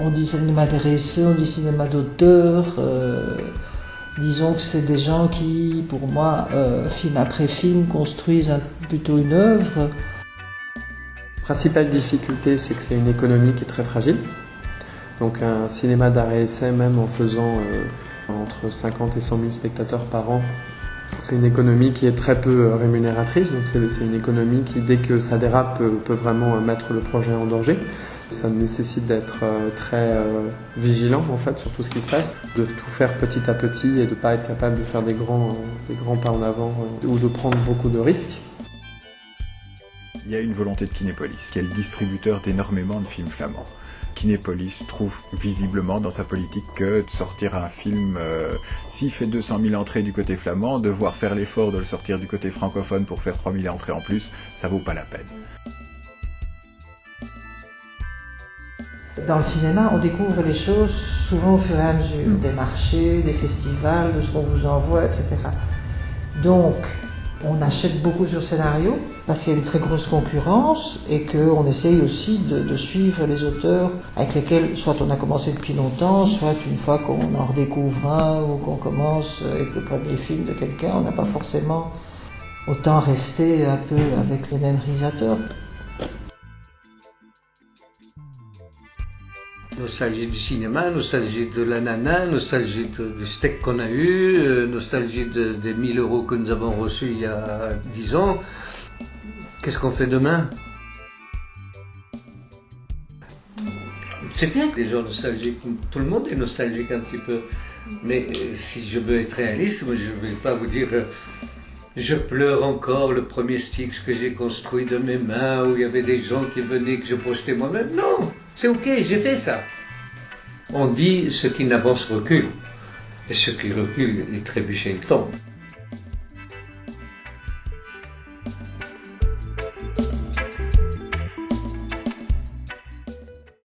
On dit cinéma d'essai, on dit cinéma d'auteur. Disons que c'est des gens qui, pour moi, film après film, construisent plutôt une œuvre. La principale difficulté, c'est que c'est une économie qui est très fragile. Donc un cinéma d'art et essai, même en faisant entre 50 et 100 000 spectateurs par an, c'est une économie qui est très peu rémunératrice. Donc c'est une économie qui, dès que ça dérape, peut vraiment mettre le projet en danger. Ça nécessite d'être très vigilant en fait sur tout ce qui se passe, de tout faire petit à petit et de ne pas être capable de faire des grands pas en avant ou de prendre beaucoup de risques. Il y a une volonté de Kinépolis, qui est le distributeur d'énormément de films flamands. Kinépolis trouve visiblement dans sa politique que de sortir un film, s'il fait 200 000 entrées du côté flamand, devoir faire l'effort de le sortir du côté francophone pour faire 3 000 entrées en plus, ça vaut pas la peine. Dans le cinéma, on découvre les choses souvent au fur et à mesure, des marchés, des festivals, de ce qu'on vous envoie, etc. Donc, on achète beaucoup sur scénario parce qu'il y a une très grosse concurrence et qu'on essaye aussi de suivre les auteurs avec lesquels soit on a commencé depuis longtemps, soit une fois qu'on en redécouvre un ou qu'on commence avec le premier film de quelqu'un, on n'a pas forcément autant resté un peu avec les mêmes réalisateurs. Nostalgie du cinéma, nostalgie de la nana, nostalgie du steak qu'on a eu, nostalgie des 1000 € que nous avons reçus il y a 10 ans. Qu'est-ce qu'on fait demain? C'est bien que les gens nostalgiques, tout le monde est nostalgique un petit peu. Mais si je veux être réaliste, moi je ne vais pas vous dire je pleure encore le premier Styx que j'ai construit de mes mains, où il y avait des gens qui venaient, que je projetais moi-même. Non, c'est ok, j'ai fait ça. On dit ce qui n'avance recule, et ce qui recule, les trébuchets, il tombe.